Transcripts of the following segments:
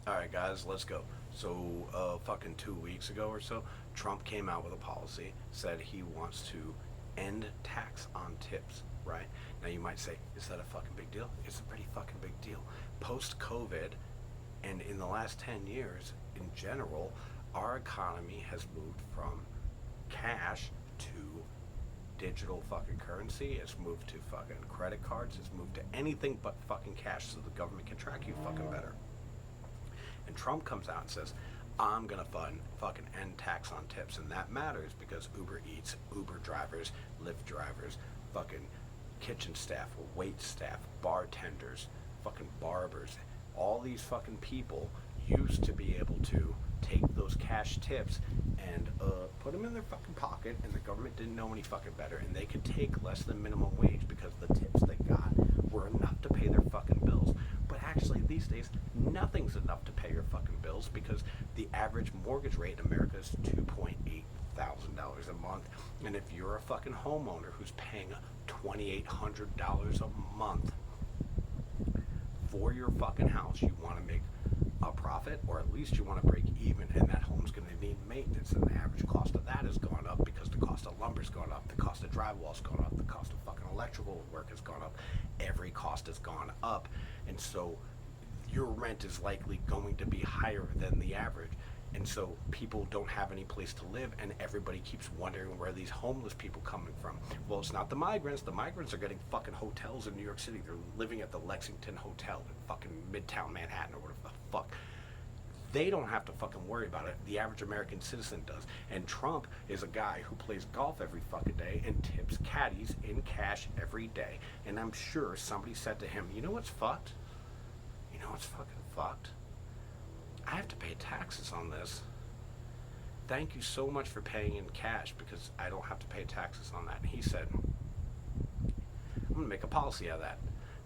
All right, guys, let's go. So, fucking 2 weeks ago or so, Trump came out with a policy, said he wants to end tax on tips, right? Now, you might say, is that a fucking big deal? It's a pretty fucking big deal. Post COVID, and in the last 10 years, in general, our economy has moved from cash to digital fucking currency. It's moved to fucking credit cards. It's moved to anything but fucking cash so the government can track you fucking better. And Trump comes out and says, I'm going to fucking end tax on tips. And that matters because Uber Eats, Uber drivers, Lyft drivers, fucking kitchen staff, wait staff, bartenders, fucking barbers, all these fucking people used to be able to take those cash tips and put them in their fucking pocket, and the government didn't know any fucking better, and they could take less than minimum wage because the tips they got were enough to pay their fucking bills. But actually, these days, nothing's enough to pay your fucking bills because the average mortgage rate in America is $2,800 a month. And if you're a fucking homeowner who's paying $2,800 a month for your fucking house, you want to make a profit, or at least you want to break even, and that home's going to need maintenance, and the average cost of that has gone up because the cost of lumber's gone up, the cost of drywall's gone up, the cost of fucking electrical work has gone up, every cost has gone up, and so your rent is likely going to be higher than the average. And so people don't have any place to live, and everybody keeps wondering where these homeless people coming from. Well, it's not the migrants. The migrants are getting fucking hotels in New York City. They're living at the Lexington Hotel in fucking Midtown Manhattan or whatever the fuck. They don't have to fucking worry about it. The average American citizen does. And Trump is a guy who plays golf every fucking day and tips caddies in cash every day. And I'm sure somebody said to him, you know what's fucked? You know what's fucking fucked? I have to pay taxes on this. Thank you so much for paying in cash because I don't have to pay taxes on that. And he said, I'm going to make a policy out of that.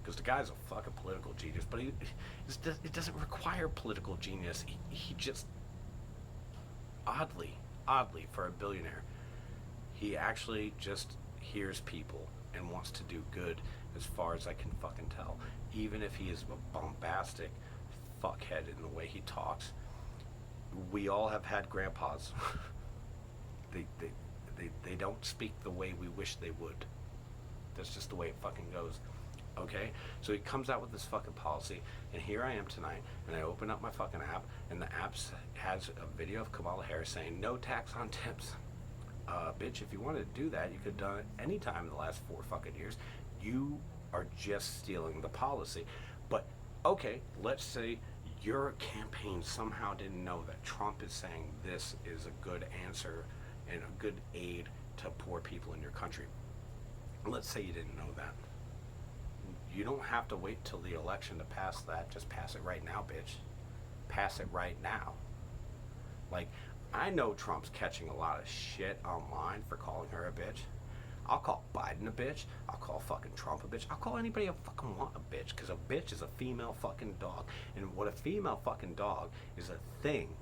Because the guy's a fucking political genius, but it doesn't require political genius. He just, oddly, for a billionaire, he actually just hears people and wants to do good as far as I can fucking tell. Even if he is a bombastic fuckhead in the way he talks. We all have had grandpas. they don't speak the way we wish they would. That's just the way it fucking goes. Okay? So he comes out with this fucking policy, and here I am tonight, and I open up my fucking app, and the app has a video of Kamala Harris saying, no tax on tips. Bitch, if you wanted to do that, you could have done it any time in the last 4 fucking years. You are just stealing the policy. But, okay, let's say your campaign somehow didn't know that Trump is saying this is a good answer and a good aid to poor people in your country. Let's say you didn't know that. You don't have to wait till the election to pass that. Just pass it right now, bitch. Pass it right now. Like, I know Trump's catching a lot of shit online for calling her a bitch. I'll call Biden a bitch. I'll call fucking Trump a bitch. I'll call anybody I fucking want a bitch, because a bitch is a female fucking dog. And what a female fucking dog is a thing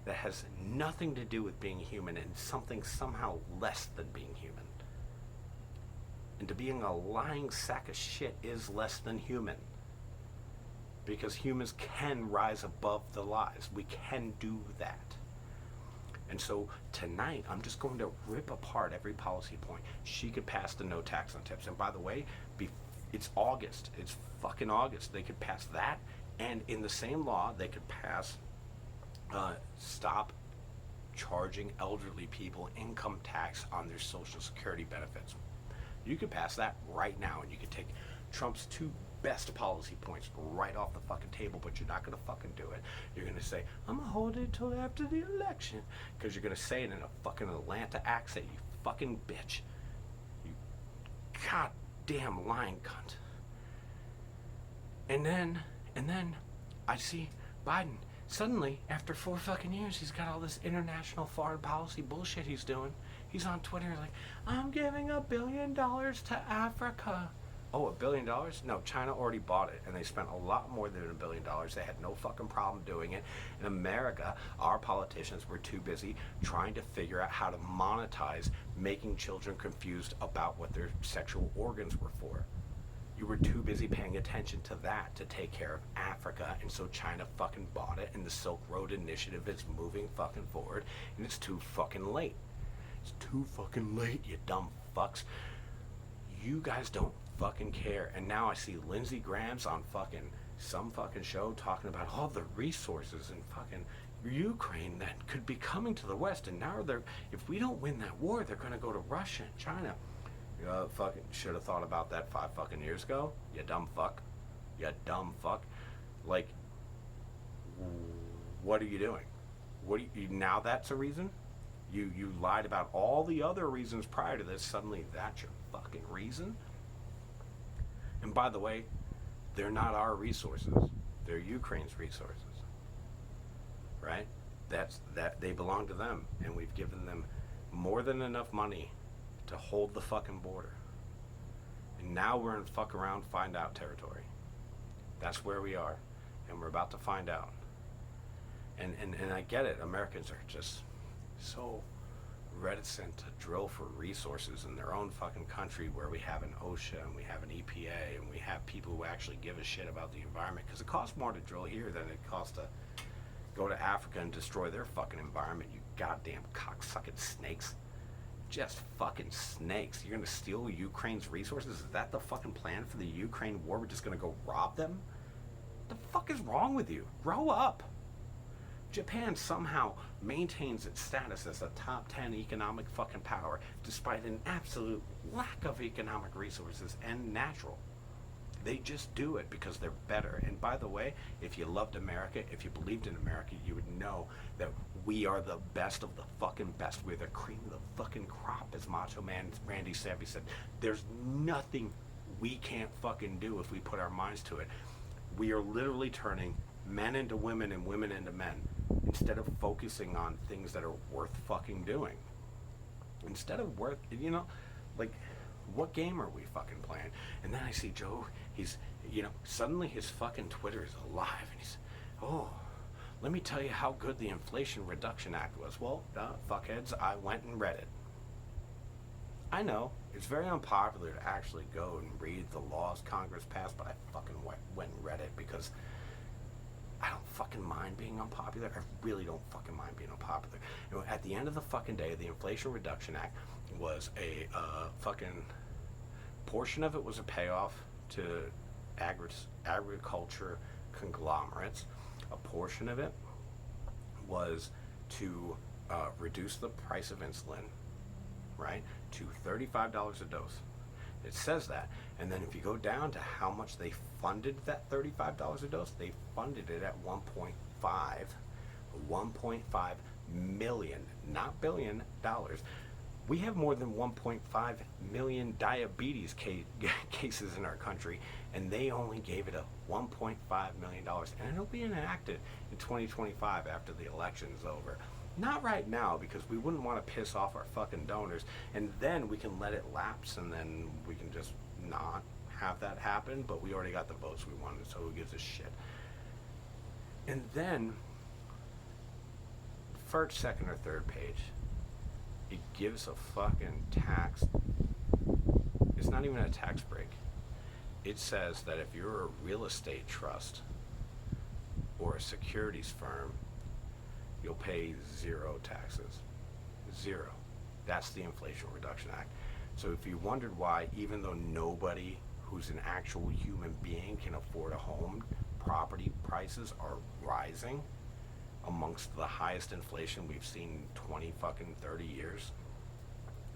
that has nothing to do with being human and something somehow less than being human. And to being a lying sack of shit is less than human. Because humans can rise above the lies. We can do that. And so tonight, I'm just going to rip apart every policy point. She could pass the no tax on tips. And by the way, it's August. It's fucking August. They could pass that. And in the same law, they could pass stop charging elderly people income tax on their Social Security benefits. You could pass that right now, and you could take Trump's 2 best policy points right off the fucking table, but you're not going to fucking do it. You're going to say, I'm going to hold it till after the election, because you're going to say it in a fucking Atlanta accent, you fucking bitch. You goddamn lying cunt. And then I see Biden. Suddenly, after 4 fucking years, he's got all this international foreign policy bullshit he's doing. He's on Twitter like, I'm giving $1 billion to Africa. Oh, $1 billion? No, China already bought it, and they spent a lot more than $1 billion. They had no fucking problem doing it. In America, our politicians were too busy trying to figure out how to monetize making children confused about what their sexual organs were for. You were too busy paying attention to that to take care of Africa, and so China fucking bought it, and the Silk Road Initiative is moving fucking forward, and it's too fucking late. It's too fucking late, you dumb fucks. You guys don't fucking care. And now I see Lindsey Graham's on fucking some fucking show talking about all the resources in fucking Ukraine that could be coming to the West, and now they're, if we don't win that war, they're gonna go to Russia and China. Fucking should have thought about that 5 fucking years ago. You dumb fuck. You dumb fuck. Like, what are you doing? What do you now? That's a reason. You lied about all the other reasons prior to this. Suddenly, that's your fucking reason. And by the way, they're not our resources. They're Ukraine's resources. Right? That they belong to them, and we've given them more than enough money to hold the fucking border. And now we're in fuck around, find out territory. That's where we are, and we're about to find out. And I get it. Americans are just so reticent to drill for resources in their own fucking country, where we have an OSHA and we have an EPA and we have people who actually give a shit about the environment, because it costs more to drill here than it costs to go to Africa and destroy their fucking environment. You goddamn cocksucking snakes. Just fucking snakes. You're gonna steal Ukraine's resources? Is that the fucking plan for the Ukraine war? We're just gonna go rob them? What the fuck is wrong with you? Grow up. Japan somehow maintains its status as a top 10 economic fucking power despite an absolute lack of economic resources and natural. They just do it because they're better. And by the way, if you loved America, if you believed in America, you would know that we are the best of the fucking best. We're the cream of the fucking crop, as Macho Man Randy Savvy said. There's nothing we can't fucking do if we put our minds to it. We are literally turning men into women and women into men, instead of focusing on things that are worth fucking doing. Instead of worth, like, what game are we fucking playing? And then I see Joe, he's, suddenly his fucking Twitter is alive, and he's, oh, let me tell you how good the Inflation Reduction Act was. Well, fuckheads, I went and read it. I know, it's very unpopular to actually go and read the laws Congress passed, but I fucking went and read it because I don't fucking mind being unpopular. I really don't fucking mind being unpopular. At the end of the fucking day, the Inflation Reduction Act was a fucking portion of it was a payoff to agriculture conglomerates. A portion of it was to reduce the price of insulin, right, to $35 a dose. It says that. And then if you go down to how much they funded that $35 a dose, they funded it at 1.5 million, not billion, dollars. We have more than 1.5 million diabetes cases in our country, and they only gave it a $1.5 million. And it'll be enacted in 2025 after the election's over. Not right now, because we wouldn't want to piss off our fucking donors, and then we can let it lapse, and then we can just not have that happen, but we already got the votes we wanted, so who gives a shit? And then, first, second, or third page, it gives a fucking tax. It's not even a tax break. It says that if you're a real estate trust or a securities firm, you'll pay 0 taxes. 0. That's the Inflation Reduction Act. So if you wondered why, even though nobody who's an actual human being can afford a home, property prices are rising amongst the highest inflation we've seen in 30 years.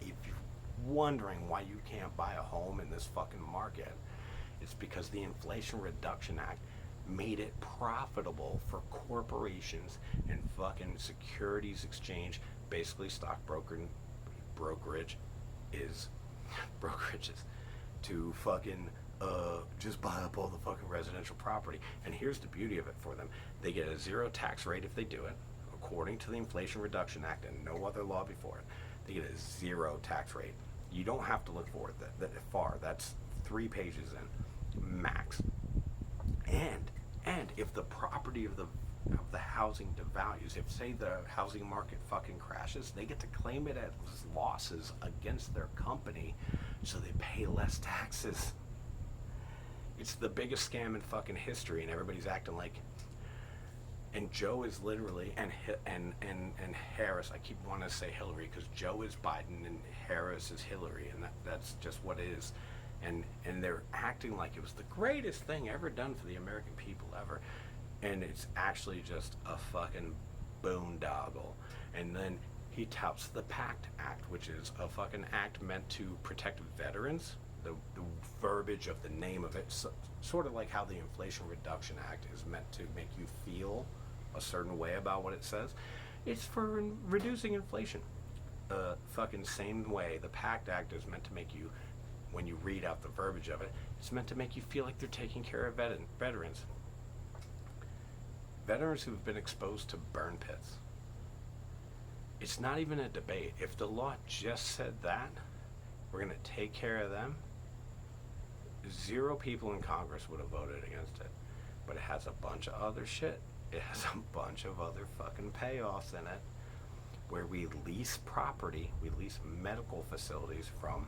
If you're wondering why you can't buy a home in this fucking market, it's because the Inflation Reduction Act made it profitable for corporations and fucking securities exchange, basically stock brokerage is brokerages, to fucking just buy up all the fucking residential property. And here's the beauty of it for them. They get a 0 tax rate if they do it, according to the Inflation Reduction Act and no other law before it. They get a 0 tax rate. You don't have to look for it that far. That's 3 pages in, max. And if the property of the housing devalues, if say the housing market fucking crashes, they get to claim it as losses against their company, so they pay less taxes. It's the biggest scam in fucking history, and everybody's acting like. And Joe is literally, and Harris. I keep wanting to say Hillary because Joe is Biden and Harris is Hillary, and that's just what it is. And they're acting like it was the greatest thing ever done for the American people ever, and it's actually just a fucking boondoggle. And then he touts the PACT Act, which is a fucking act meant to protect veterans. The verbiage of the name of it, sort of like how the Inflation Reduction Act is meant to make you feel a certain way about what it says. It's for reducing inflation. Fucking same way the PACT Act is meant to make you, when you read out the verbiage of it, it's meant to make you feel like they're taking care of veterans. Veterans who've been exposed to burn pits. It's not even a debate. If the law just said that, we're going to take care of them, 0 people in Congress would have voted against it. But it has a bunch of other shit. It has a bunch of other fucking payoffs in it, where we lease property, we lease medical facilities from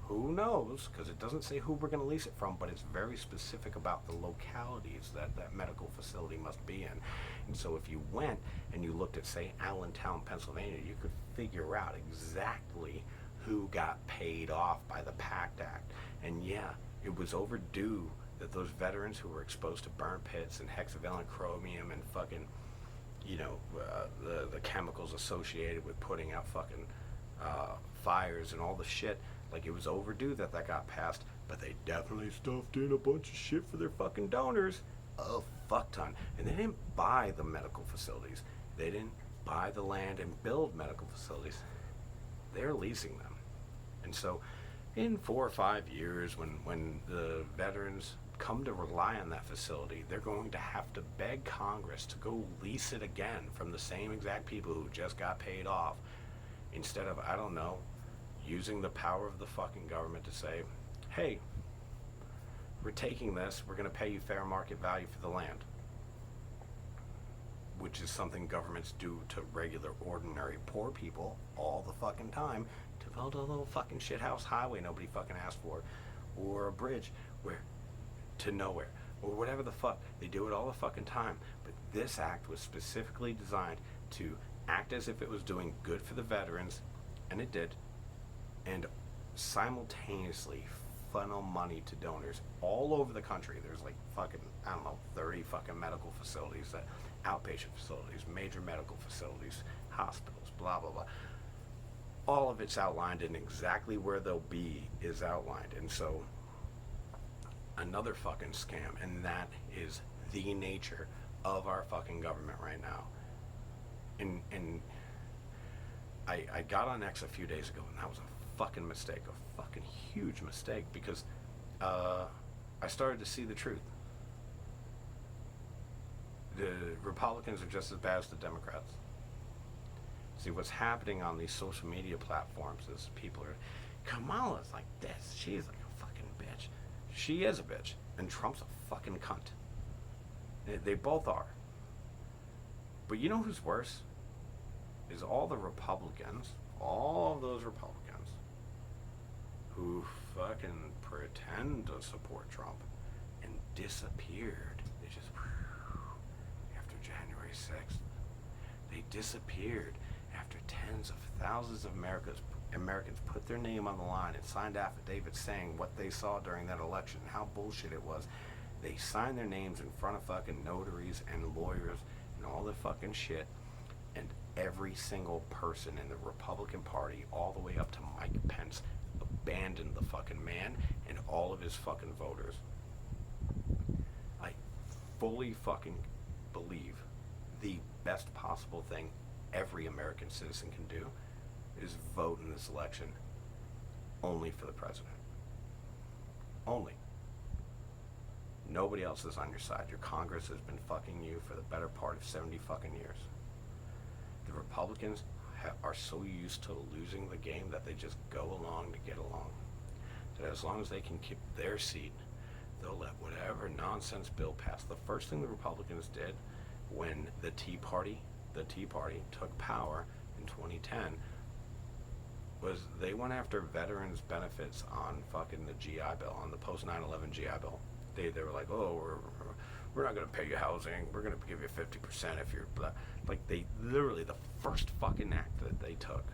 who knows, because it doesn't say who we're going to lease it from, but it's very specific about the localities that that medical facility must be in. And so if you went and you looked at, say, Allentown, Pennsylvania, you could figure out exactly who got paid off by the PACT Act. And yeah, it was overdue that those veterans who were exposed to burn pits and hexavalent chromium and fucking, the chemicals associated with putting out fucking fires and all the shit, like it was overdue that got passed. But they definitely stuffed in a bunch of shit for their fucking donors, a fuck ton. And they didn't buy the medical facilities. They didn't buy the land and build medical facilities. They're leasing them. And so in 4 or 5 years, when the veterans come to rely on that facility, they're going to have to beg Congress to go lease it again from the same exact people who just got paid off, instead of, I don't know, using the power of the fucking government to say, hey, we're taking this, we're going to pay you fair market value for the land, which is something governments do to regular, ordinary, poor people all the fucking time, to build a little fucking shithouse highway nobody fucking asked for, or a bridge to nowhere, or whatever the fuck. They do it all the fucking time. But this act was specifically designed to act as if it was doing good for the veterans, and it did, and simultaneously funnel money to donors all over the country. There's like fucking, 30 fucking medical facilities, outpatient facilities, major medical facilities, hospitals, blah, blah, blah. All of it's outlined, and exactly where they'll be is outlined. And so, another fucking scam, and that is the nature of our fucking government right now. And I got on X a few days ago, and that was a fucking mistake, a fucking huge mistake, because I started to see the truth. The Republicans are just as bad as the Democrats. See, what's happening on these social media platforms is people are, Kamala's like this, she's like a fucking bitch. She is a bitch, and Trump's a fucking cunt. They both are. But you know who's worse? Is all the Republicans, all of those Republicans, who fucking pretend to support Trump and disappeared. They just, after January 6th, they disappeared after tens of thousands of Americans put their name on the line and signed affidavits saying what they saw during that election, how bullshit it was. They signed their names in front of fucking notaries and lawyers and all the fucking shit, and every single person in the Republican Party, all the way up to Mike Pence, abandoned the fucking man and all of his fucking voters. I fully fucking believe the best possible thing every American citizen can do is vote in this election only for the president. Only. Nobody else is on your side. Your Congress has been fucking you for the better part of 70 fucking years. The Republicans are so used to losing the game that they just go along to get along. That as long as they can keep their seat, they'll let whatever nonsense bill pass. The first thing the Republicans did when the Tea Party took power in 2010 was they went after veterans benefits on fucking the GI Bill, on the post 9/11 GI Bill. They were like, oh, we're not going to pay you housing. We're going to give you 50% if you're black. Like, they literally, the first fucking act that they took,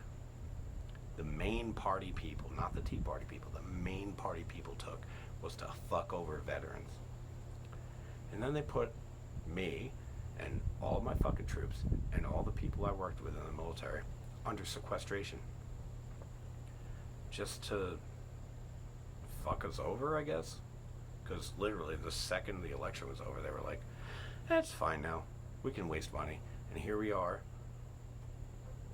the main party people, not the Tea Party people, the main party people took was to fuck over veterans. And then they put me and all of my fucking troops and all the people I worked with in the military under sequestration. Just to fuck us over, I guess. Because literally the second the election was over, they were like, that's fine now. We can waste money. And here we are,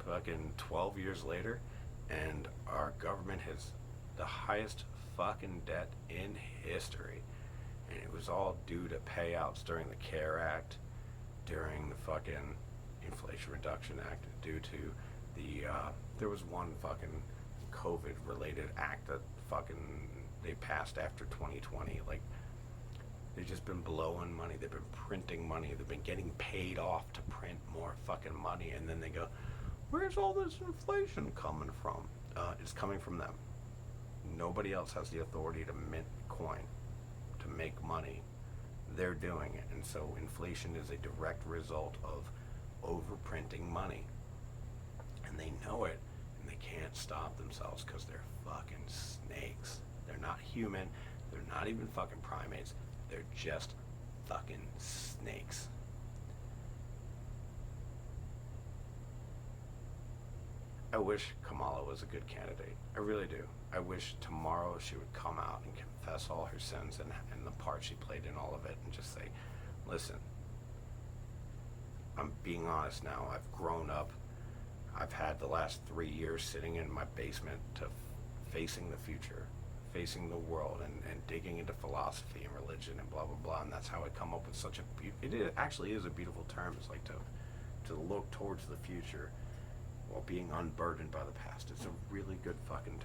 fucking 12 years later, and our government has the highest fucking debt in history. And it was all due to payouts during the CARE Act, during the fucking Inflation Reduction Act, due to the, there was one fucking COVID-related act that fucking they passed after 2020. Like, they've just been blowing money. They've been printing money. They've been getting paid off to print more fucking money. And then they go, where's all this inflation coming from? It's coming from them. Nobody else has the authority to mint coin, to make money. They're doing it. And so inflation is a direct result of overprinting money. And they know it, and they can't stop themselves because they're fucking snakes. They're not human. They're not even fucking primates. They're just fucking snakes. I wish Kamala was a good candidate. I really do. I wish tomorrow she would come out and confess all her sins and the part she played in all of it and just say, listen, I'm being honest now. I've grown up. I've had the last 3 years sitting in my basement to facing the future, facing the world, and digging into philosophy and religion and blah, blah, blah. And that's how I come up with such it actually is a beautiful term. It's like to look towards the future while being unburdened by the past. It's a really good fucking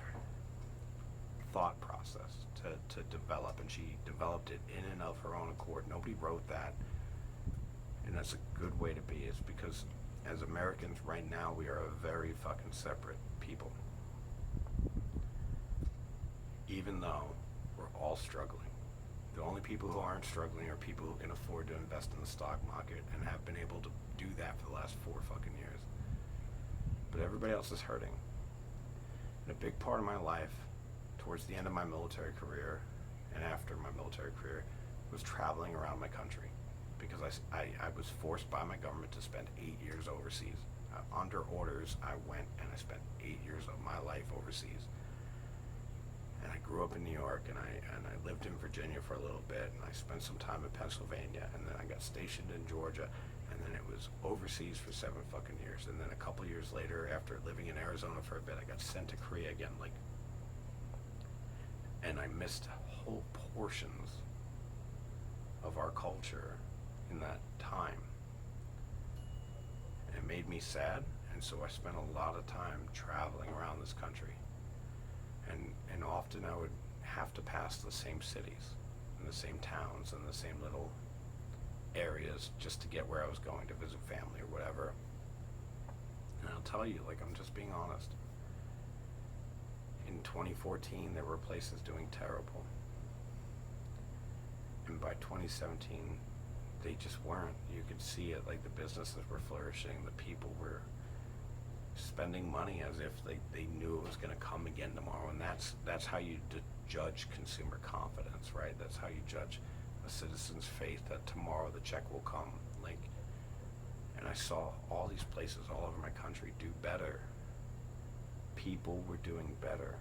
thought process to develop, and she developed it in and of her own accord. Nobody wrote that, and that's a good way to be. It's because as Americans right now, we are a very fucking separate people. Even though we're all struggling. The only people who aren't struggling are people who can afford to invest in the stock market and have been able to do that for the last 4 fucking years. But everybody else is hurting. And a big part of my life, towards the end of my military career and after my military career, was traveling around my country. Because I was forced by my government to spend 8 years overseas. Under orders, I went and I spent 8 years of my life overseas. And I grew up in New York, and I lived in Virginia for a little bit, and I spent some time in Pennsylvania, and then I got stationed in Georgia, and then it was overseas for 7 fucking years. And then a couple years later, after living in Arizona for a bit, I got sent to Korea again, and I missed whole portions of our culture in that time. And it made me sad, and so I spent a lot of time traveling around this country. And often I would have to pass the same cities and the same towns and the same little areas just to get where I was going to visit family or whatever. And I'll tell you, I'm just being honest. In 2014, there were places doing terrible. And by 2017, they just weren't. You could see it, the businesses were flourishing, the people were spending money as if they knew it was going to come again tomorrow. And that's how you judge consumer confidence, right? That's how you judge a citizen's faith that tomorrow the check will come. And I saw all these places all over my country do better. People were doing better.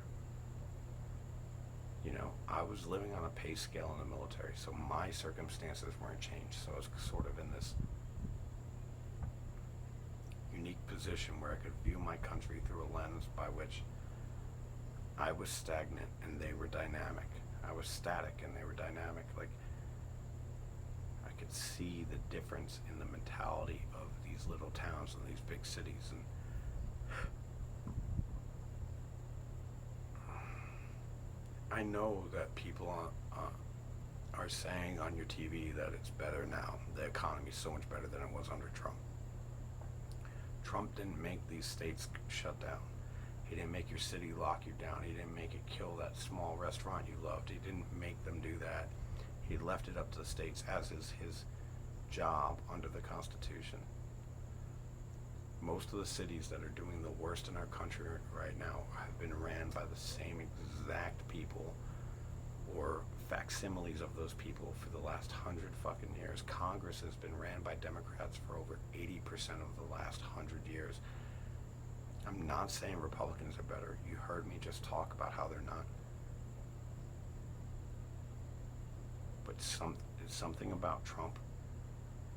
I was living on a pay scale in the military, so my circumstances weren't changed. So I was sort of in this unique position where I could view my country through a lens by which I was stagnant and they were dynamic. I was static and they were dynamic. I could see the difference in the mentality of these little towns and these big cities. And I know that people are saying on your TV that it's better now. The economy is so much better than it was under Trump. Trump didn't make these states shut down. He didn't make your city lock you down. He didn't make it kill that small restaurant you loved. He didn't make them do that. He left it up to the states, as is his job under the Constitution. Most of the cities that are doing the worst in our country right now have been ran by the same exact people or facsimiles of those people for the last 100 fucking years. Congress has been ran by Democrats for over 80% of the last 100 years. I'm not saying Republicans are better. You heard me just talk about how they're not. But something about Trump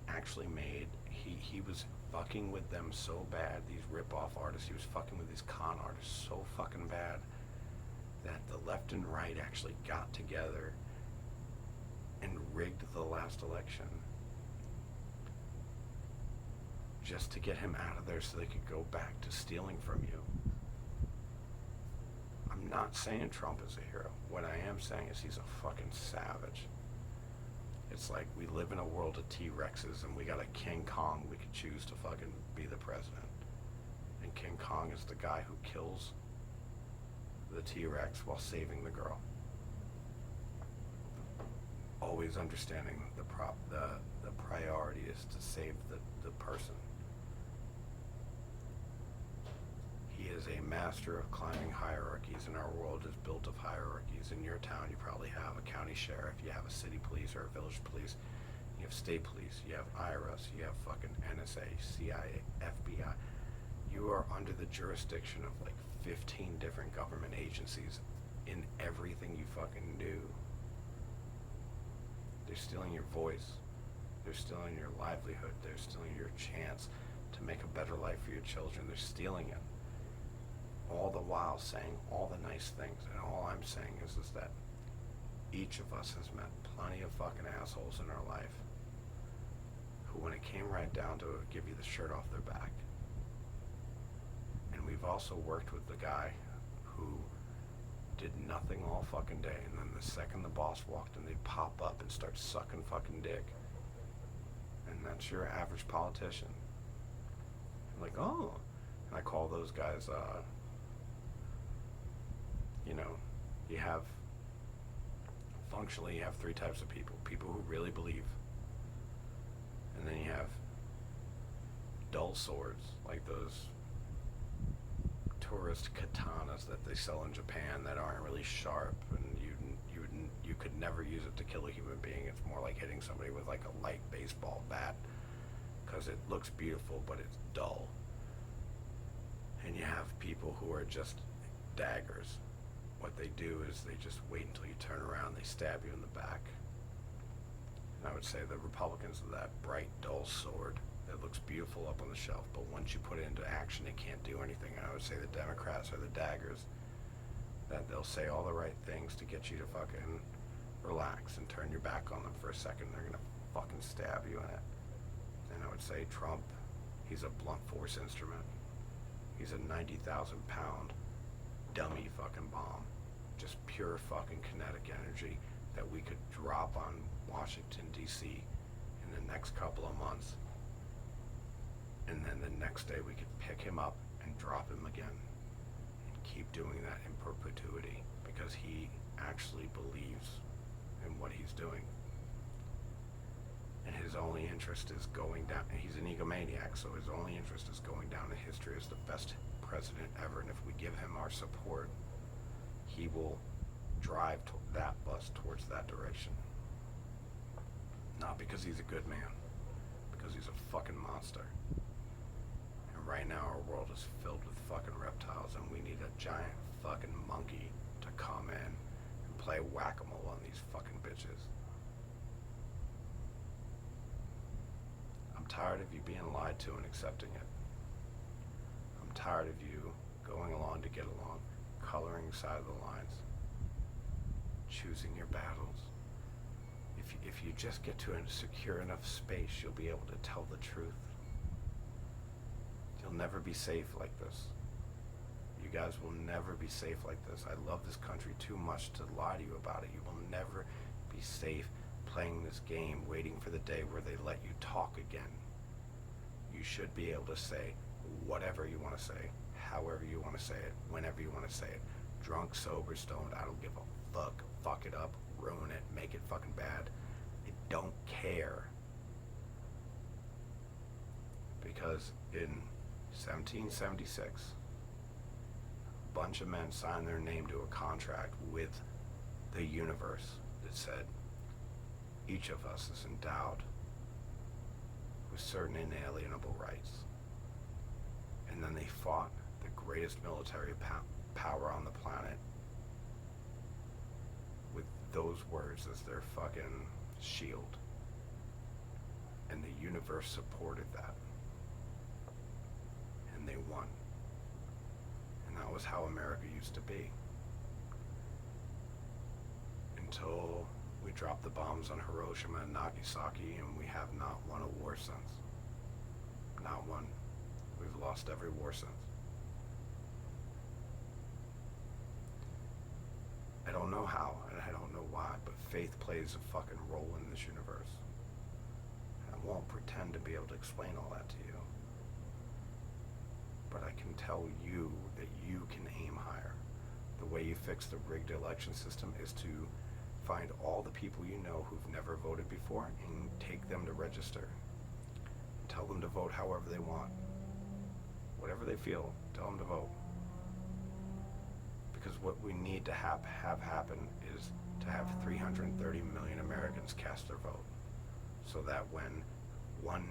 actually made, he was fucking with them so bad, these rip-off artists, he was fucking with these con artists so fucking bad that the left and right actually got together and rigged the last election just to get him out of there so they could go back to stealing from you. I'm not saying Trump is a hero. What I am saying is he's a fucking savage. It's like we live in a world of T-Rexes and we got a King Kong we could choose to fucking be the president. And King Kong is the guy who kills the T-Rex while saving the girl. Always understanding the priority is to save the person. He is a master of climbing hierarchies, and our world is built of hierarchies. In your town, you probably have a county sheriff, you have a city police or a village police, you have state police, you have IRS, you have fucking NSA, CIA, FBI. You are under the jurisdiction of like 15 different government agencies in everything you fucking do. They're stealing your voice. They're stealing your livelihood. They're stealing your chance to make a better life for your children. They're stealing it. All the while saying all the nice things. And all I'm saying is that each of us has met plenty of fucking assholes in our life who, when it came right down to it, give you the shirt off their back. And we've also worked with the guy who did nothing all fucking day, and then the second the boss walked in, they'd pop up and start sucking fucking dick. And that's your average politician. Like, oh. And I call those guys, functionally you have three types of people. People who really believe. And then you have dull swords, like those tourist katanas that they sell in Japan that aren't really sharp, and you could never use it to kill a human being. It's more like hitting somebody with like a light baseball bat, because it looks beautiful but it's dull. And you have people who are just daggers. What they do is they just wait until you turn around, they stab you in the back. And I would say the Republicans are that bright, dull sword that looks beautiful up on the shelf, but once you put it into action, it can't do anything. And I would say the Democrats are the daggers, that they'll say all the right things to get you to fucking relax and turn your back on them for a second. They're gonna fucking stab you in it. And I would say Trump, he's a blunt force instrument. He's a 90,000 pound dummy fucking bomb. Just pure fucking kinetic energy that we could drop on Washington, D.C. in the next couple of months. And then the next day we could pick him up and drop him again. And keep doing that in perpetuity, because he actually believes in what he's doing. And his only interest is going down. He's an egomaniac, so his only interest is going down in history as the best president ever. And if we give him our support, he will drive that bus towards that direction. Not because he's a good man, because he's a fucking monster. And right now our world is filled with fucking reptiles, and we need a giant fucking monkey to come in and play whack-a-mole on these fucking bitches. I'm tired of you being lied to and accepting it. I'm tired of you going along to get along, coloring side of the lines, choosing your battles. If you just get to a secure enough space, you'll be able to tell the truth. You'll never be safe like this. You guys will never be safe like this. I love this country too much to lie to you about it. You will never be safe playing this game, waiting for the day where they let you talk again. You should be able to say whatever you want to say, however you want to say it, whenever you want to say it. Drunk, sober, stoned, I don't give a fuck. Fuck it up, ruin it, make it fucking bad. I don't care. Because in 1776, a bunch of men signed their name to a contract with the universe that said each of us is endowed with certain inalienable rights. And then they fought the greatest military power on the planet with those words as their fucking shield. And the universe supported that. And they won. And that was how America used to be. Until we dropped the bombs on Hiroshima and Nagasaki, and we have not won a war since. Not one. We've lost every war since. I don't know how, and I don't know why, but faith plays a fucking role in this universe. And I won't pretend to be able to explain all that to you. But I can tell you that you can aim higher. The way you fix the rigged election system is to find all the people you know who've never voted before and take them to register. Tell them to vote however they want. Whatever they feel, tell them to vote. Because what we need to have happen is to have 330 million Americans cast their vote. So that when one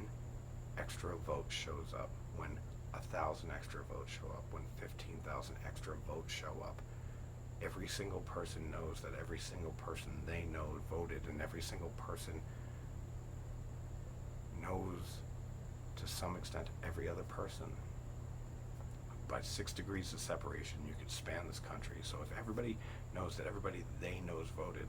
extra vote shows up, when 1,000 extra votes show up, when 15,000 extra votes show up, every single person knows that every single person they know voted, and every single person knows to some extent every other person. By 6 degrees of separation, you could span this country. So if everybody knows that everybody they knows voted,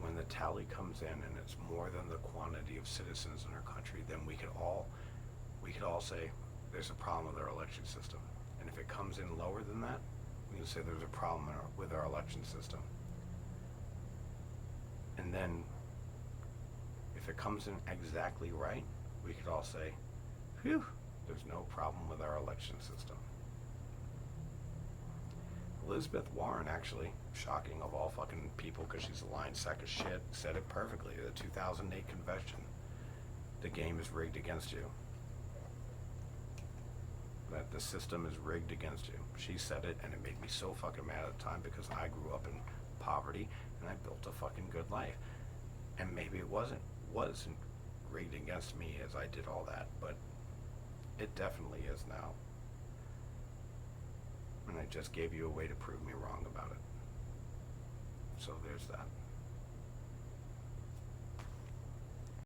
when the tally comes in and it's more than the quantity of citizens in our country, then we could all say there's a problem with our election system. And if it comes in lower than that, we can say there's a problem with our election system. And then if it comes in exactly right, we could all say, phew, there's no problem with our election system. Elizabeth Warren, actually, shocking of all fucking people because she's a lying sack of shit, said it perfectly. The 2008 convention, the game is rigged against you. That the system is rigged against you. She said it, and it made me so fucking mad at the time because I grew up in poverty and I built a fucking good life. And maybe it wasn't rigged against me as I did all that, but it definitely is now. And I just gave you a way to prove me wrong about it. So there's that.